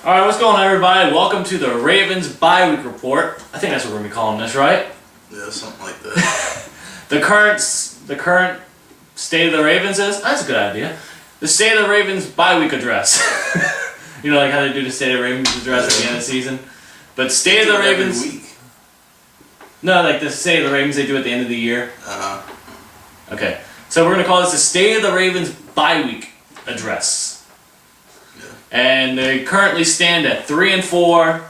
Alright, what's going on, everybody? Welcome to the Ravens bye week report. I think that's what we're going to be calling this, right? Yeah, something like that. The current state of the Ravens is? That's a good idea. The state of the Ravens bye week address. You know, like how they do the state of the Ravens address at the end of the season? But state of the Ravens... Every week. No, like the state of the Ravens they do at the end of the year. Okay, so we're going to call this the state of the Ravens bye week address. And they currently stand at 3-4,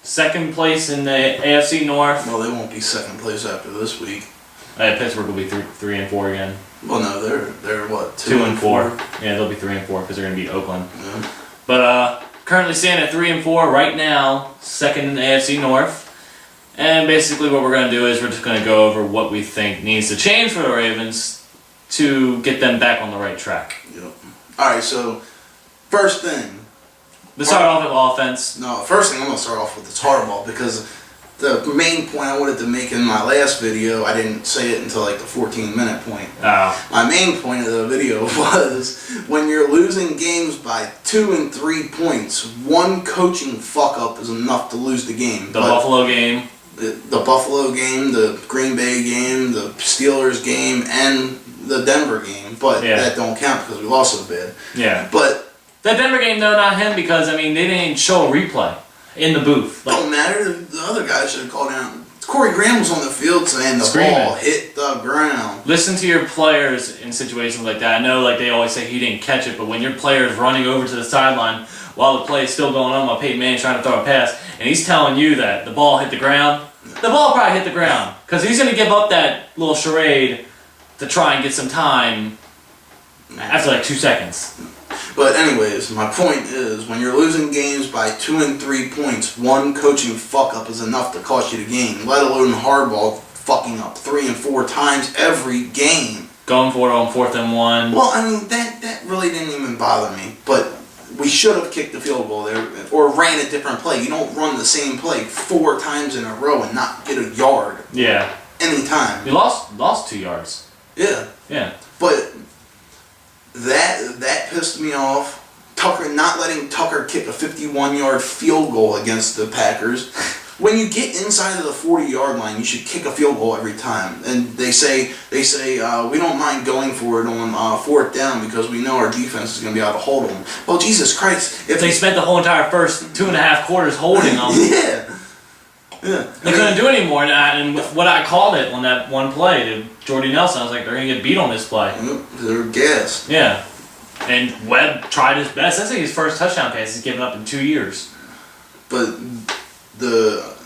second place in the AFC North. Well, they won't be second place after this week. Pittsburgh will be 3-4 again. Well, no, they're what, 2-4. Yeah, they'll be 3-4 because they're going to beat Oakland. Yeah. But currently stand at 3-4 right now, second in the AFC North. And basically, what we're going to do is we're just going to go over what we think needs to change for the Ravens to get them back on the right track. Yep. All right. So first thing. Let's start off with offense. No, first thing I'm going to start off with is hardball, because the main point I wanted to make in my last video, I didn't say it until like the 14-minute point. Oh. My main point of the video was when you're losing games by 2 and 3 points, one coaching fuck up is enough to lose the game. The Buffalo game. The Buffalo game, the Green Bay game, the Steelers game, and the Denver game, but that don't count because we lost so bad. Yeah. But that Denver game, though, not him, because, I mean, they didn't show a replay in the booth. Like, don't matter. The other guy should have called down. Corey Graham was on the field saying the ball hit the ground. Listen to your players in situations like that. I know, like, they always say he didn't catch it, but when your player is running over to the sideline while the play is still going on while Peyton Manning's trying to throw a pass, and he's telling you that the ball hit the ground, the ball probably hit the ground. Because he's going to give up that little charade to try and get some time after, like, 2 seconds. But anyways, my point is, when you're losing games by 2 and 3 points, one coaching fuck up is enough to cost you the game. Let alone hardball fucking up 3 and 4 times every game. Going for it on 4th and 1. Well, I mean that really didn't even bother me. But we should have kicked the field goal there or ran a different play. You don't run the same play 4 times in a row and not get a yard. Yeah. Anytime. You lost 2 yards. Yeah. Yeah. But that pissed me off. Tucker not letting Tucker kick a 51-yard field goal against the Packers. When you get inside of the 40-yard line, you should kick a field goal every time. And they say we don't mind going for it on 4th down because we know our defense is going to be able to hold them. Well, Jesus Christ! If they spent the whole entire first 2.5 quarters holding them. Yeah. They couldn't do any more, and with what I called it on that one play to Jordy Nelson, I was like, they're going to get beat on this play. They're gassed. Yeah. And Webb tried his best. That's like his first touchdown pass he's given up in 2 years. But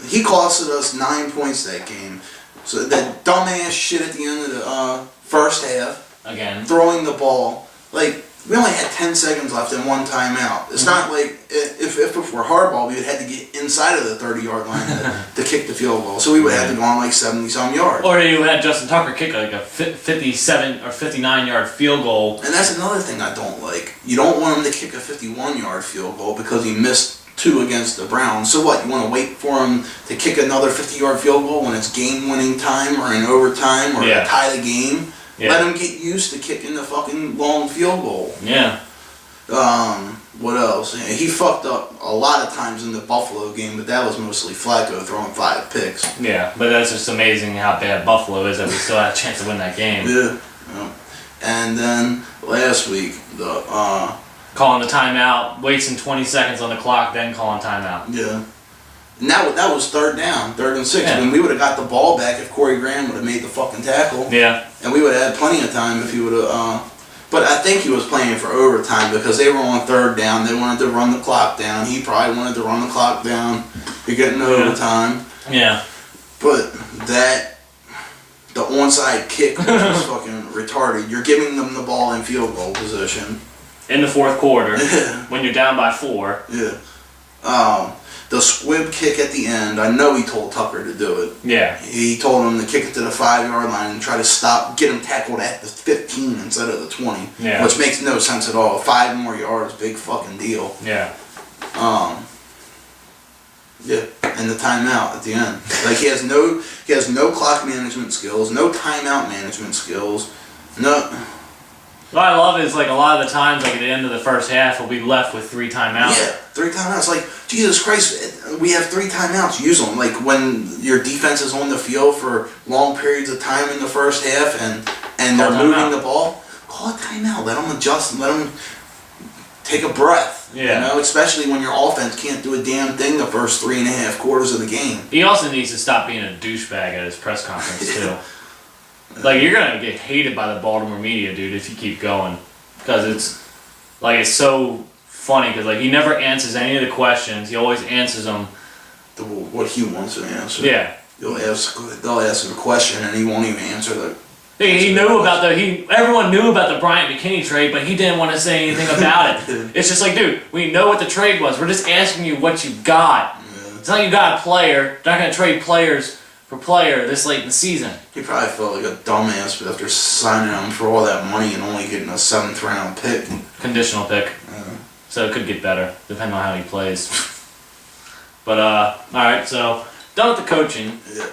he costed us 9 points that game. So that dumbass shit at the end of the first half. Again. Throwing the ball. Like, we only had 10 seconds left and 1 timeout. It's not like, if we're hardball, we would have had to get inside of the 30-yard line to kick the field goal. So we would have to go on like 70-some yards. Or you would have Justin Tucker kick like a 57 or 59-yard field goal. And that's another thing I don't like. You don't want him to kick a 51-yard field goal because he missed 2 against the Browns. So what, you want to wait for him to kick another 50-yard field goal when it's game-winning time or in overtime or to tie the game? Yeah. Let him get used to kicking the fucking long field goal. Yeah. What else? Yeah, he fucked up a lot of times in the Buffalo game, but that was mostly Flacco throwing 5 picks. Yeah, but that's just amazing how bad Buffalo is that we still had a chance to win that game. Yeah. And then last week, calling the timeout, wasting 20 seconds on the clock, then calling timeout. Yeah. And that was 3rd down, 3rd and 6. Yeah. I mean, we would have got the ball back if Corey Graham would have made the fucking tackle. Yeah. And we would have had plenty of time if he would have. But I think he was playing for overtime because they were on 3rd down. They wanted to run the clock down. He probably wanted to run the clock down to get into overtime. Yeah. But the onside kick was just fucking retarded. You're giving them the ball in field goal position. In the 4th quarter, when you're down by 4. Yeah. The squib kick at the end, I know he told Tucker to do it. Yeah. He told him to kick it to the 5-yard line and try to get him tackled at the 15 instead of the 20. Yeah. Which makes no sense at all. 5 more yards, big fucking deal. Yeah. Yeah. And the timeout at the end. Like he has no clock management skills, no timeout management skills. No. What I love is like a lot of the times, like at the end of the first half, we'll be left with 3 timeouts. Yeah, 3 timeouts. Like, Jesus Christ, we have 3 timeouts. Use them. Like when your defense is on the field for long periods of time in the first half, and they're moving the ball. Call a timeout. Let them adjust. Let them take a breath. Yeah. You know, especially when your offense can't do a damn thing the first 3.5 quarters of the game. He also needs to stop being a douchebag at his press conference too. Like, you're gonna get hated by the Baltimore media, dude, if you keep going, because it's so funny because like he never answers any of the questions. He always answers them What he wants to answer. Yeah. They'll ask him a question and he won't even answer the. He knew about everyone knew about the Bryant McKinney trade, but he didn't want to say anything about it. It's just like, dude, we know what the trade was. We're just asking you what you got. Yeah. It's not like you got a player. You're not gonna trade players for player this late in the season. He probably felt like a dumbass after signing him for all that money and only getting a 7th round pick. Conditional pick. So it could get better, depending on how he plays. But alright, so done with the coaching. Yeah.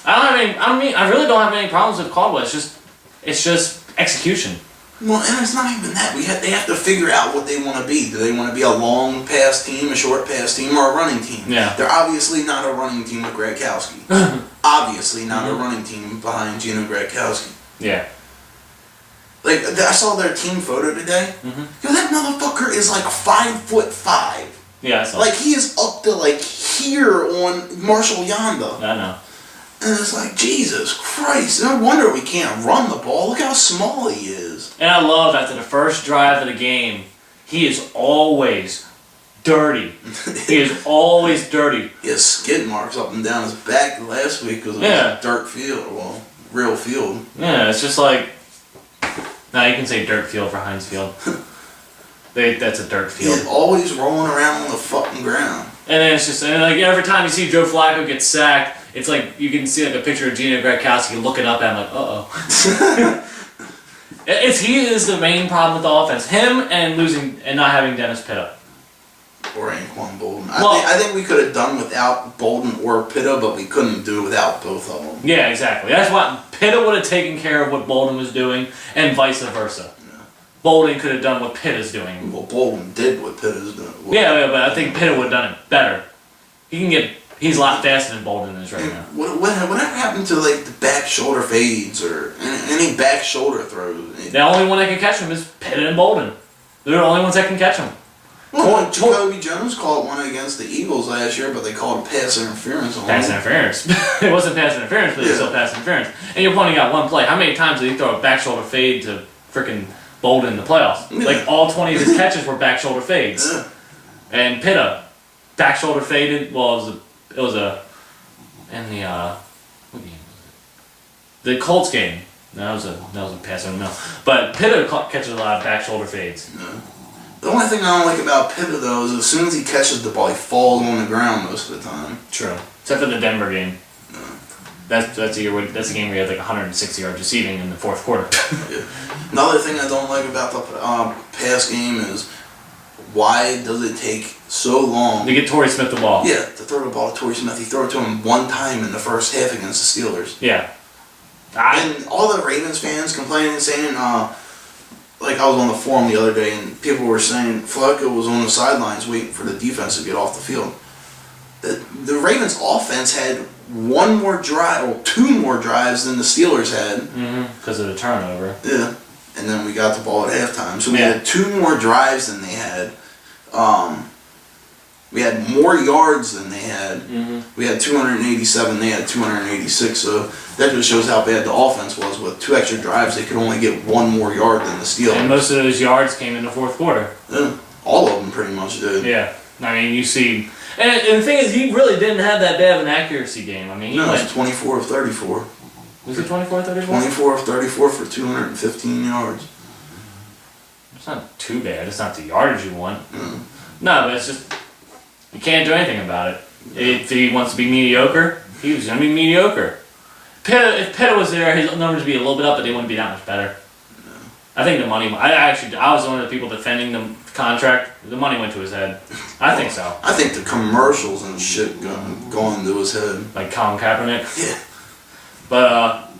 I really don't have any problems with Caldwell. It's just execution. Well, and it's not even that. They have to figure out what they want to be. Do they want to be a long pass team, a short pass team, or a running team? Yeah. They're obviously not a running team with Gradkowski. Obviously not a running team behind Gino Gradkowski. Yeah. Like, I saw their team photo today. Yo, that motherfucker is like 5'5". Yeah, I saw. Like, he is up to like here on Marshall Yanda. I know. And it's like, Jesus Christ, no wonder we can't run the ball. Look how small he is. And I love after the first drive of the game, he is always dirty. He is always dirty. He has skid marks up and down his back last week because it was a dirt field. Well, real field. Yeah, it's just like, now you can say dirt field for Heinz Field. That's a dirt field. He's always rolling around on the fucking ground. And then it's just, and like every time you see Joe Flacco get sacked, it's like you can see like a picture of Gino Gradkowski looking up at him like, uh-oh. He is the main problem with the offense. Him and losing and not having Dennis Pitta. Or Anquan Bolden. I think we could have done without Bolden or Pitta, but we couldn't do without both of them. Yeah, exactly. That's what Pitta would have taken care of what Bolden was doing, and vice versa. Yeah. Bolden could have done what Pitta's doing. Well, Bolden did what Pitta's doing. Yeah, but I think Pitta would have done it better. He's a lot faster than Bolden is right now. Whatever happened to like the back shoulder fades or any back shoulder throws? The only one that can catch him is Pitta and Bolden. They're the only ones that can catch him. Well, Jacoby Jones called one against the Eagles last year, but they called pass interference on Pass interference. It wasn't pass interference, but it was still pass interference. And you're pointing out one play. How many times did he throw a back shoulder fade to frickin' Bolden in the playoffs? Yeah. Like all 20 of his catches were back shoulder fades. Yeah. And Pitta, back shoulder faded. Well, it was in the what game was it? The Colts game. No, that was a pass on no. But Pitta catches a lot of back shoulder fades. Yeah. The only thing I don't like about Pitta though is as soon as he catches the ball, he falls on the ground most of the time. True. Except for the Denver game. Yeah. That's the game where he had like 160 yards receiving in the fourth quarter. Yeah. Another thing I don't like about the pass game is why does it take so long to get Torrey Smith the ball? Yeah, to throw the ball to Torrey Smith. He threw it to him one time in the first half against the Steelers. Yeah. And all the Ravens fans complaining and saying, like I was on the forum the other day and people were saying Flacco was on the sidelines waiting for the defense to get off the field. The Ravens offense had one more drive or 2 more drives than the Steelers had. Because of the turnover. Yeah. And then we got the ball at halftime. So we had 2 more drives than they had. We had more yards than they had. We had 287, they had 286. So that just shows how bad the offense was. With 2 extra drives, they could only get 1 more yard than the Steelers. And most of those yards came in the fourth quarter. Yeah, all of them pretty much did. Yeah. I mean, you see... And the thing is, he really didn't have that bad of an accuracy game. I mean, he went 24 of 34. Was it 24 of 34? 24 of 34 for 215 yards. It's not too bad. It's not the yardage you want. No, but it's just... You can't do anything about it. If he wants to be mediocre, he was going to be mediocre. If Pitta was there, his numbers would be a little bit up, but they wouldn't be that much better. No. I think the money... I was one of the people defending the contract. The money went to his head. I think so. I think the commercials and shit going to his head. Like Colin Kaepernick? Yeah. But,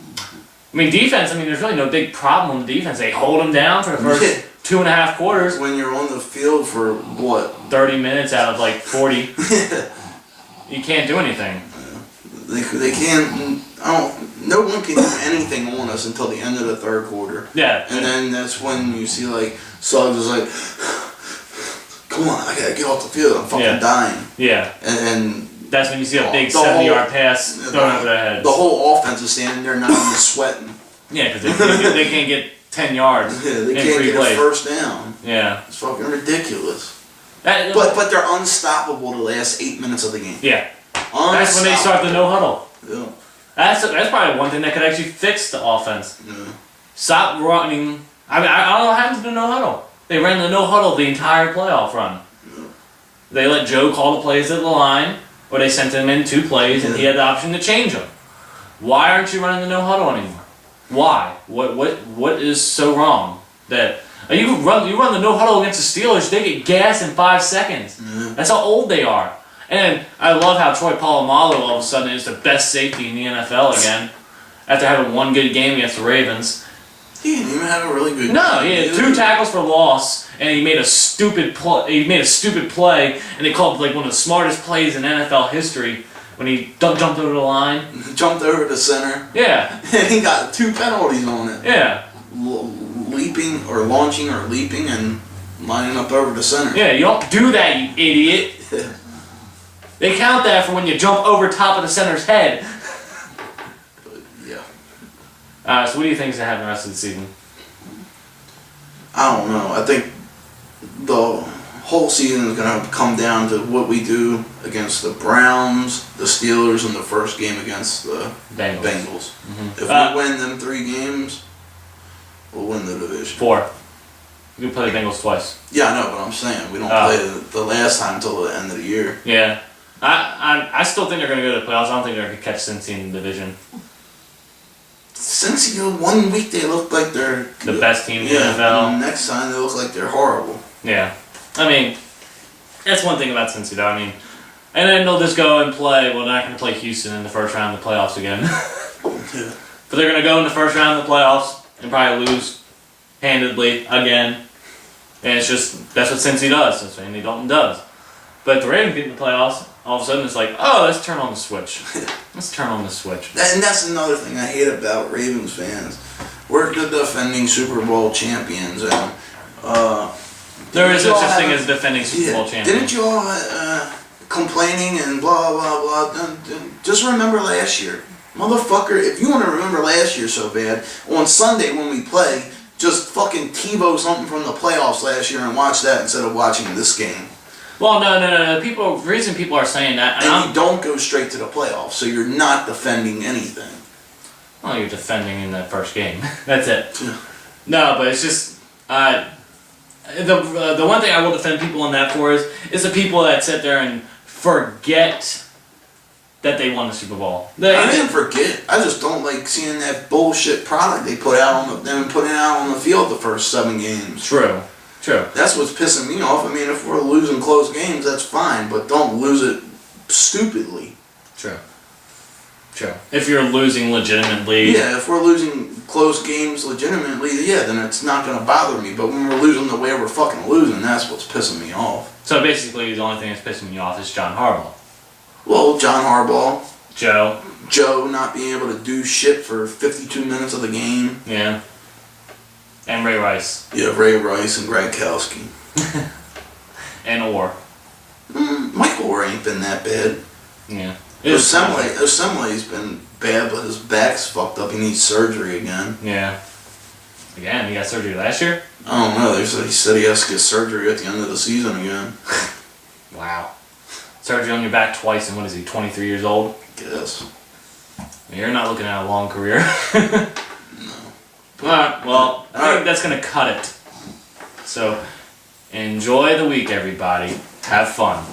I mean, defense, there's really no big problem on the defense. They hold them down for the first 2.5 quarters. When you're on the field for, what? 30 minutes out of, 40. You can't do anything. They can't, no one can do anything on us until the end of the third quarter. Yeah. And then that's when you see, Suggs is like, come on, I gotta get off the field, I'm fucking dying. Yeah. And that's when you see a big 70-yard pass thrown over their heads. The whole offense is standing there not even sweating. Yeah, because they can't get 10 yards. Yeah, they can't get a first down. Yeah. It's fucking ridiculous. But they're unstoppable the last 8 minutes of the game. Yeah. That's when they start the no huddle. Yeah. That's probably one thing that could actually fix the offense. Yeah. Stop running. I don't know what happened to the no huddle. They ran the no huddle the entire playoff run. Yeah. They let Joe call the plays at the line, or they sent him in 2 plays, and he had the option to change them. Why aren't you running the no huddle anymore? Why? What is so wrong that you run the no huddle against the Steelers? They get gas in 5 seconds. Yeah. That's how old they are. And I love how Troy Polamalu all of a sudden is the best safety in the NFL again, after having one good game against the Ravens. He didn't even have a really good. No, he had 2 tackles for loss, and he made a stupid play, and they called one of the smartest plays in NFL history when he jumped over the line. He jumped over the center. Yeah. And he got 2 penalties on it. Yeah. Leaping or launching or leaping and lining up over the center. Yeah, you don't do that, you idiot. They count that for when you jump over top of the center's head. But, yeah. So what do you think is going to happen the rest of the season? I don't know. I think the whole season is going to come down to what we do against the Browns, the Steelers, and the first game against the Bengals. Mm-hmm. If we win them 3 games, we'll win the division. 4. We play the Bengals twice. Yeah, I know, but I'm saying we don't play the last time until the end of the year. Yeah. I still think they're going to go to the playoffs. I don't think they're going to catch Cincy in the division. Cincy, 1 week they look like they're the best team in the NFL. And the next time they look like they're horrible. Yeah. That's one thing about Cincy, though. And then they'll just go and play. Well, they're not going to play Houston in the first round of the playoffs again. Yeah. But they're going to go in the first round of the playoffs and probably lose handedly again. And it's just, that's what Cincy does. That's what Andy Dalton does. But if the Ravens get in the playoffs, all of a sudden it's like, oh, let's turn on the switch. Let's turn on the switch. And that's another thing I hate about Ravens fans. We're the defending Super Bowl champions. And, there is no such thing as defending Super Bowl champions. Didn't you all complaining and blah, blah, blah? Just remember last year. Motherfucker, if you want to remember last year so bad, on Sunday when we play, just fucking TiVo something from the playoffs last year and watch that instead of watching this game. Well, no. The reason people are saying that... And you don't go straight to the playoffs, so you're not defending anything. Well, you're defending in the first game. That's it. Yeah. No, but it's just... the one thing I will defend people on that for is the people that sit there and forget that they won the Super Bowl. I didn't forget. I just don't like seeing that bullshit product they put out on the field the first 7 games. True. That's what's pissing me off. If we're losing close games, that's fine, but don't lose it stupidly. True. If you're losing legitimately. Yeah, if we're losing close games legitimately, then it's not going to bother me. But when we're losing the way we're fucking losing, that's what's pissing me off. So basically, the only thing that's pissing me off is John Harbaugh. Well, John Harbaugh. Joe not being able to do shit for 52 minutes of the game. Yeah. And Ray Rice. Yeah, Ray Rice and Gronkowski. And Orr. Michael Orr ain't been that bad. Yeah. Osemele's been bad, but his back's fucked up. He needs surgery again. Yeah. Again, he got surgery last year? I don't know. He said he has to get surgery at the end of the season again. Wow. Surgery on your back twice, and what is he, 23 years old? Guess. You're not looking at a long career. No. Alright, well, I think that's going to cut it. So, enjoy the week, everybody. Have fun.